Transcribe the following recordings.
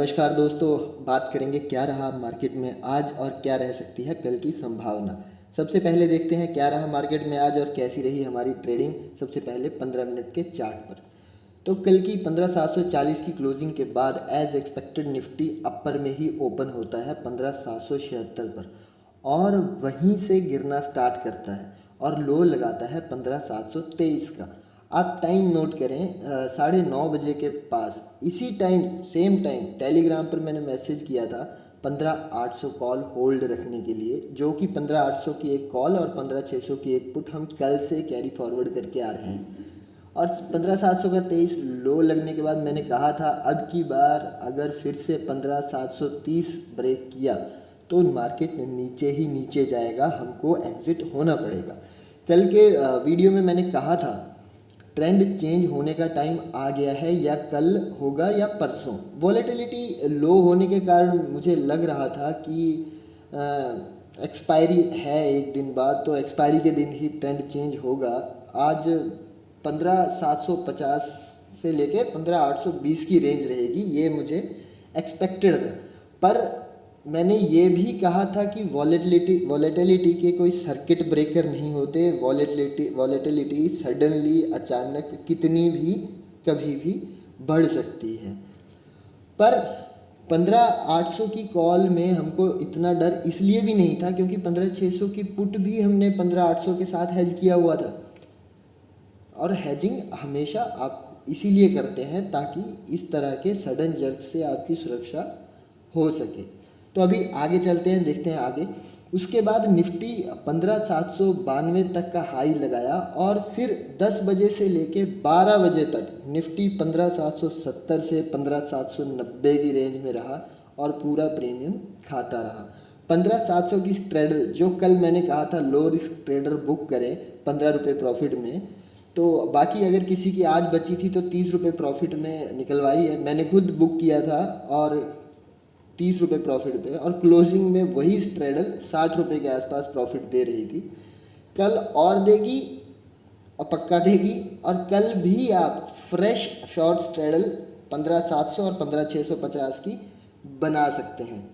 नमस्कार दोस्तों, बात करेंगे क्या रहा मार्केट में आज और क्या रह सकती है कल की संभावना। सबसे पहले देखते हैं क्या रहा मार्केट में आज और कैसी रही हमारी ट्रेडिंग। सबसे पहले 15 मिनट के चार्ट पर तो कल की 15,740 की क्लोजिंग के बाद एज एक्सपेक्टेड निफ्टी अपर में ही ओपन होता है 15,776 पर और वहीं से गिरना स्टार्ट करता है और लो लगाता है 15,723 का। आप टाइम नोट करें, 9:30 के पास इसी टाइम सेम टाइम टेलीग्राम पर मैंने मैसेज किया था 15,800 कॉल होल्ड रखने के लिए, जो कि 15,800 की एक कॉल और 15,600 की एक पुट हम कल से कैरी फॉरवर्ड करके आ रहे हैं। और 15,700 का 23 लो लगने के बाद मैंने कहा था अब की बार अगर फिर से 15,730 ब्रेक किया तो मार्केट नीचे ही नीचे जाएगा, हमको एग्जिट होना पड़ेगा। कल के वीडियो में मैंने कहा था ट्रेंड चेंज होने का टाइम आ गया है, या कल होगा या परसों। वॉलेटिलिटी लो होने के कारण मुझे लग रहा था कि एक्सपायरी है एक दिन बाद, तो एक्सपायरी के दिन ही ट्रेंड चेंज होगा। आज 15,750 से लेके 15,820 की रेंज रहेगी, ये मुझे एक्सपेक्टेड था। पर मैंने ये भी कहा था कि वॉलेटिलिटी के कोई सर्किट ब्रेकर नहीं होते। वॉलेटिलिटी सडनली अचानक कितनी भी कभी भी बढ़ सकती है। पर 15,800 की कॉल में हमको इतना डर इसलिए भी नहीं था क्योंकि 15,600 की पुट भी हमने 15,800 के साथ हेज किया हुआ था। और हेजिंग हमेशा आप इसीलिए करते हैं ताकि इस तरह के सडन जर्क से आपकी सुरक्षा हो सके। तो अभी आगे चलते हैं, देखते हैं आगे। उसके बाद निफ्टी 15,792 तक का हाई लगाया और फिर 10 बजे से लेके 12 बजे तक निफ्टी 15,770 से 15,790 की रेंज में रहा और पूरा प्रीमियम खाता रहा। 15,700 की स्ट्रेडल जो कल मैंने कहा था लो रिस्क ट्रेडर बुक करें 15 रुपये प्रॉफिट में, तो बाकी अगर किसी की आज बची थी तो 30 रुपये प्रॉफिट में निकलवाई है। मैंने खुद बुक किया था और 30 रुपये प्रॉफिट पे, और क्लोजिंग में वही स्ट्रेडल 60 रुपये के आसपास प्रॉफिट दे रही थी। कल और देगी और पक्का देगी, और कल भी आप फ्रेश शॉर्ट स्ट्रेडल 15,700 और 15,650 की बना सकते हैं।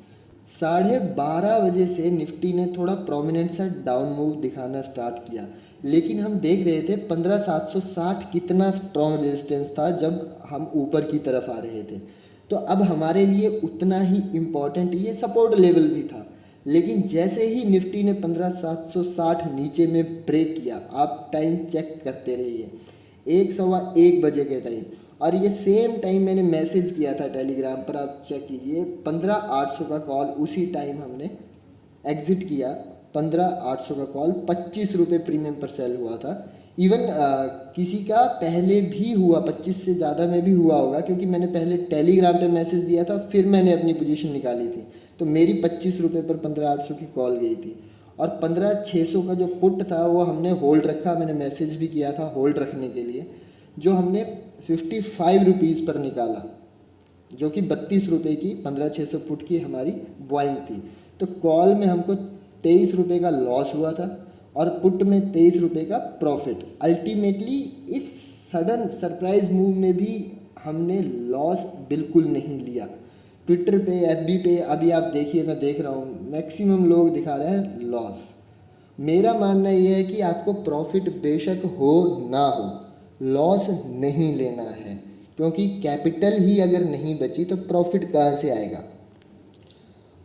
12:30 बजे से निफ्टी ने थोड़ा प्रोमिनेंट सा डाउन मूव दिखाना स्टार्ट किया, लेकिन हम देख रहे थे 15,760 कितना स्ट्रॉन्ग रेजिस्टेंस था जब हम ऊपर की तरफ आ रहे थे। तो अब हमारे लिए उतना ही इम्पॉर्टेंट ये सपोर्ट लेवल भी था। लेकिन जैसे ही निफ्टी ने 15,760 नीचे में ब्रेक किया, आप टाइम चेक करते रहिए 1:15 बजे के टाइम, और ये सेम टाइम मैंने मैसेज किया था टेलीग्राम पर, आप चेक कीजिए 15,800 का कॉल उसी टाइम हमने एग्ज़िट किया। 15,800 का कॉल 25 रुपये प्रीमियम पर सेल हुआ था। इवन किसी का पहले भी हुआ, 25 से ज़्यादा में भी हुआ होगा, क्योंकि मैंने पहले टेलीग्राम पे मैसेज दिया था फिर मैंने अपनी पोजीशन निकाली थी, तो मेरी 25 रुपये पर 15,800 की कॉल गई थी। और 15,600 का जो पुट था वो हमने होल्ड रखा, मैंने मैसेज भी किया था होल्ड रखने के लिए, जो हमने 55 रुपीज़ पर निकाला, जो कि 32 रुपये की 15,600 पुट की हमारी बाइंग थी। तो कॉल में हमको 23 रुपये का लॉस हुआ था और पुट में 23 रुपये का प्रॉफिट। अल्टीमेटली इस सडन सरप्राइज मूव में भी हमने लॉस बिल्कुल नहीं लिया। ट्विटर पे, एफबी पे अभी आप देखिए, मैं देख रहा हूँ मैक्सिमम लोग दिखा रहे हैं लॉस। मेरा मानना ये है कि आपको प्रॉफिट बेशक हो ना हो, लॉस नहीं लेना है, क्योंकि कैपिटल ही अगर नहीं बची तो प्रॉफिट कहाँ से आएगा।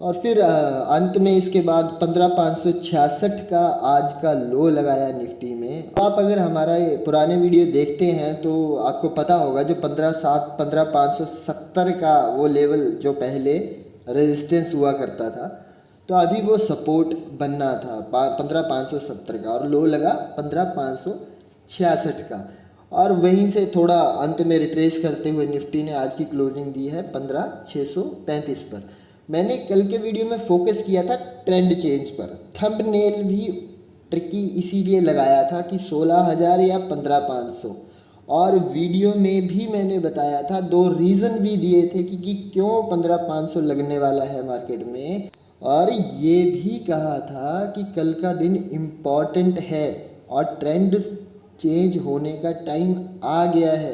और फिर अंत में इसके बाद 15,566 का आज का लो लगाया निफ्टी में। आप अगर हमारा ये पुराने वीडियो देखते हैं तो आपको पता होगा जो 15,570 का वो लेवल जो पहले रेजिस्टेंस हुआ करता था, तो अभी वो सपोर्ट बनना था 15,570 का, और लो लगा 15,566 का। और वहीं से थोड़ा अंत में रिट्रेस करते हुए निफ्टी ने आज की क्लोजिंग दी है 15,635 पर। मैंने कल के वीडियो में फोकस किया था ट्रेंड चेंज पर, थंबनेल भी ट्रिकी इसीलिए लगाया था कि 16,000 या 15,500, और वीडियो में भी मैंने बताया था, दो रीज़न भी दिए थे कि क्यों 15,500 लगने वाला है मार्केट में, और ये भी कहा था कि कल का दिन इम्पॉर्टेंट है और ट्रेंड चेंज होने का टाइम आ गया है।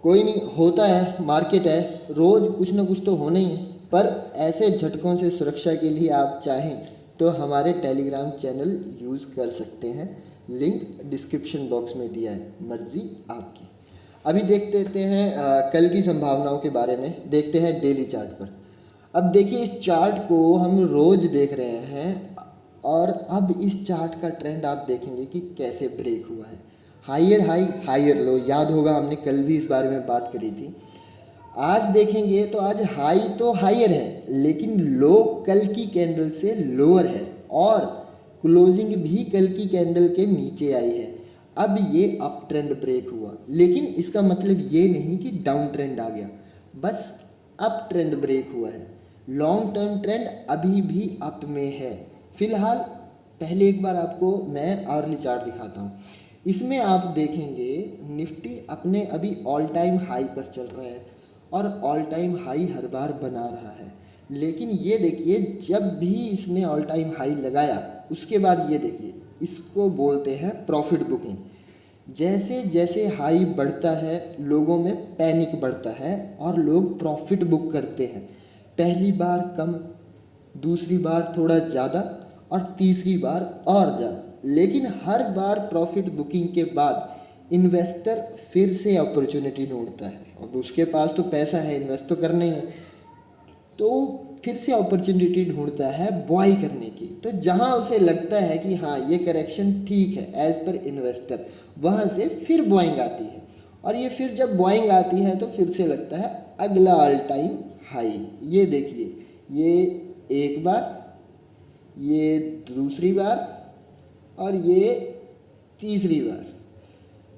कोई नहीं, होता है, मार्केट है, रोज़ कुछ ना कुछ तो होना ही है। पर ऐसे झटकों से सुरक्षा के लिए आप चाहें तो हमारे टेलीग्राम चैनल यूज़ कर सकते हैं, लिंक डिस्क्रिप्शन बॉक्स में दिया है, मर्ज़ी आपकी। अभी देख लेते हैं कल की संभावनाओं के बारे में, देखते हैं डेली चार्ट पर। अब देखिए इस चार्ट को हम रोज़ देख रहे हैं और अब इस चार्ट का ट्रेंड आप देखेंगे कि कैसे ब्रेक हुआ है। हायर हाई हायर लो, याद होगा हमने कल भी इस बारे में बात करी थी। आज देखेंगे तो आज हाई तो हायर है, लेकिन लो कल की कैंडल से लोअर है और क्लोजिंग भी कल की कैंडल के नीचे आई है। अब ये अप ट्रेंड ब्रेक हुआ, लेकिन इसका मतलब ये नहीं कि डाउन ट्रेंड आ गया, बस अप ट्रेंड ब्रेक हुआ है। लॉन्ग टर्म ट्रेंड अभी भी अप में है। फिलहाल पहले एक बार आपको मैं आवरली चार्ट दिखाता हूँ। इसमें आप देखेंगे निफ्टी अपने अभी ऑल टाइम हाई पर चल रहा है और ऑल टाइम हाई हर बार बना रहा है। लेकिन ये देखिए जब भी इसने ऑल टाइम हाई लगाया उसके बाद ये देखिए, इसको बोलते हैं प्रॉफिट बुकिंग। जैसे जैसे हाई बढ़ता है लोगों में पैनिक बढ़ता है और लोग प्रॉफिट बुक करते हैं। पहली बार कम, दूसरी बार थोड़ा ज़्यादा और तीसरी बार और ज़्यादा, लेकिन हर बार प्रॉफिट बुकिंग के बाद इन्वेस्टर फिर से अपॉर्चुनिटी ढूंढता है। अब उसके पास तो पैसा है, इन्वेस्ट तो करना ही है, तो फिर से अपॉर्चुनिटी ढूंढता है बाय करने की। तो जहां उसे लगता है कि हाँ ये करेक्शन ठीक है एज पर इन्वेस्टर, वहां से फिर बाइंग आती है और ये फिर जब बाइंग आती है तो फिर से लगता है अगला ऑल टाइम हाई। ये देखिए, ये एक बार, ये दूसरी बार और ये तीसरी बार।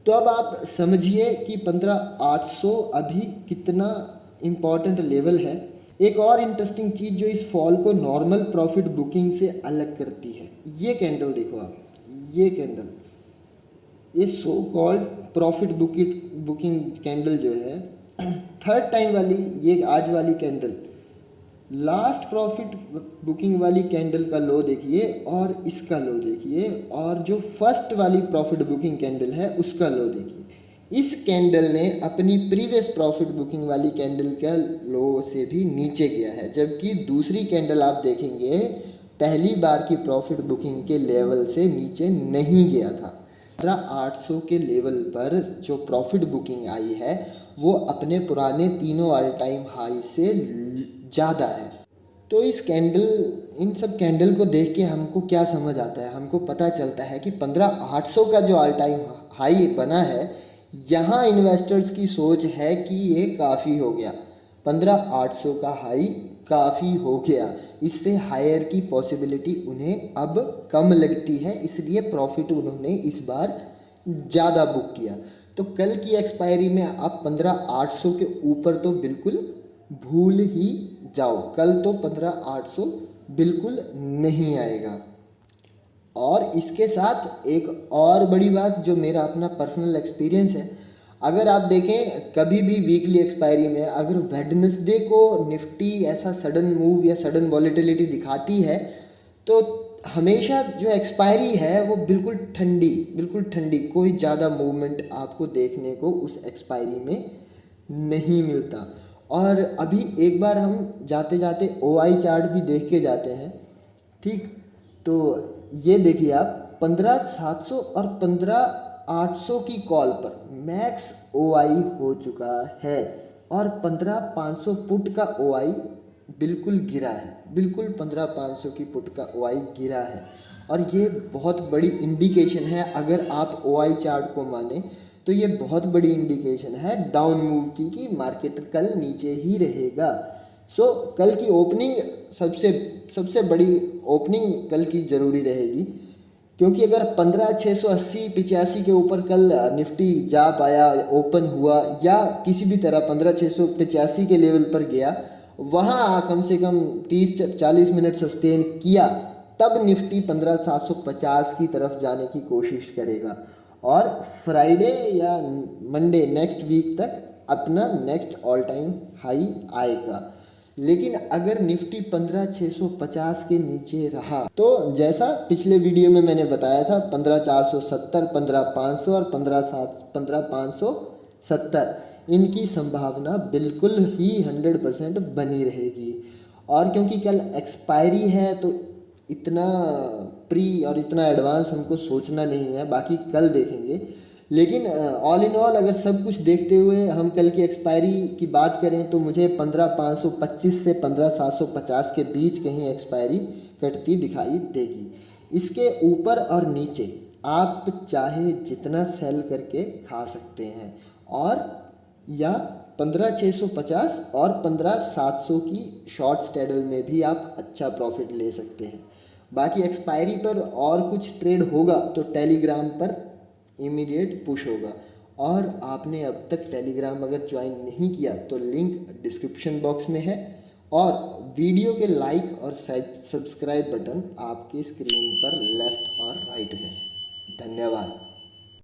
तो अब आप समझिए कि 15,800 अभी कितना इम्पॉर्टेंट लेवल है। एक और इंटरेस्टिंग चीज़ जो इस फॉल को नॉर्मल प्रॉफिट बुकिंग से अलग करती है, ये कैंडल देखो आप, ये कैंडल, ये so called profit booking candle जो है, थर्ड टाइम वाली, ये आज वाली कैंडल, लास्ट प्रॉफिट बुकिंग वाली कैंडल का लो देखिए और इसका लो देखिए, और जो फर्स्ट वाली प्रॉफिट बुकिंग कैंडल है उसका लो देखिए। इस कैंडल ने अपनी प्रीवियस प्रॉफिट बुकिंग वाली कैंडल का लो से भी नीचे गया है, जबकि दूसरी कैंडल आप देखेंगे पहली बार की प्रॉफिट बुकिंग के लेवल से नीचे नहीं गया था। 15,800 के लेवल पर जो प्रॉफिट बुकिंग आई है वो अपने पुराने तीनों ऑल टाइम हाई से ज़्यादा है। तो इस कैंडल, इन सब कैंडल को देख के हमको क्या समझ आता है, हमको पता चलता है कि 15,800 का जो ऑल टाइम हाई बना है, यहाँ इन्वेस्टर्स की सोच है कि ये काफ़ी हो गया, 15,800 का हाई काफ़ी हो गया, इससे हायर की पॉसिबिलिटी उन्हें अब कम लगती है, इसलिए प्रॉफिट उन्होंने इस बार ज़्यादा बुक किया। तो कल की एक्सपायरी में आप 15,800 के ऊपर तो बिल्कुल भूल ही जाओ, कल तो 15,800 बिल्कुल नहीं आएगा। और इसके साथ एक और बड़ी बात जो मेरा अपना पर्सनल एक्सपीरियंस है, अगर आप देखें कभी भी वीकली एक्सपायरी में अगर वेडनेसडे को निफ्टी ऐसा सडन मूव या सडन वॉलेटिलिटी दिखाती है तो हमेशा जो एक्सपायरी है वो बिल्कुल ठंडी, कोई ज़्यादा मूवमेंट आपको देखने को उस एक्सपायरी में नहीं मिलता। और अभी एक बार हम जाते जाते OI चार्ट भी देख के जाते हैं, ठीक। तो ये देखिए आप 15,700 और 15,800 की कॉल पर मैक्स OI हो चुका है और 15,500 पुट का OI बिल्कुल गिरा है, बिल्कुल 15,500 की पुट का OI गिरा है। और ये बहुत बड़ी इंडिकेशन है, अगर आप OI चार्ट को माने तो ये बहुत बड़ी इंडिकेशन है डाउन मूव की कि मार्केट कल नीचे ही रहेगा। सो कल की ओपनिंग सबसे बड़ी ओपनिंग कल की ज़रूरी रहेगी, क्योंकि अगर 15,680-85 के ऊपर कल निफ्टी जा पाया, ओपन हुआ या किसी भी तरह 15,685 के लेवल पर गया, वहाँ कम से कम 30-40 मिनट सस्टेन किया, तब निफ्टी 15,750 की तरफ जाने की कोशिश करेगा और फ्राइडे या मंडे नेक्स्ट वीक तक अपना नेक्स्ट ऑल टाइम हाई आएगा। लेकिन अगर निफ्टी 15,650 के नीचे रहा तो जैसा पिछले वीडियो में मैंने बताया था 15,470, 15,500 और 15,570, इनकी संभावना बिल्कुल ही 100% बनी रहेगी। और क्योंकि कल एक्सपायरी है तो इतना प्री और इतना एडवांस हमको सोचना नहीं है, बाकी कल देखेंगे। लेकिन ऑल इन ऑल अगर सब कुछ देखते हुए हम कल की एक्सपायरी की बात करें तो मुझे 15,525 से 15,750 के बीच कहीं एक्सपायरी कटती दिखाई देगी। इसके ऊपर और नीचे आप चाहे जितना सेल करके खा सकते हैं, और या 15,650 और 15,700 की शॉर्ट स्टैडल में भी आप अच्छा प्रॉफिट ले सकते हैं। बाकी एक्सपायरी पर और कुछ ट्रेड होगा तो टेलीग्राम पर इमीडिएट पुश होगा। और आपने अब तक टेलीग्राम अगर ज्वाइन नहीं किया तो लिंक डिस्क्रिप्शन बॉक्स में है, और वीडियो के लाइक और सब्सक्राइब बटन आपके स्क्रीन पर लेफ़्ट और राइट में है। धन्यवाद।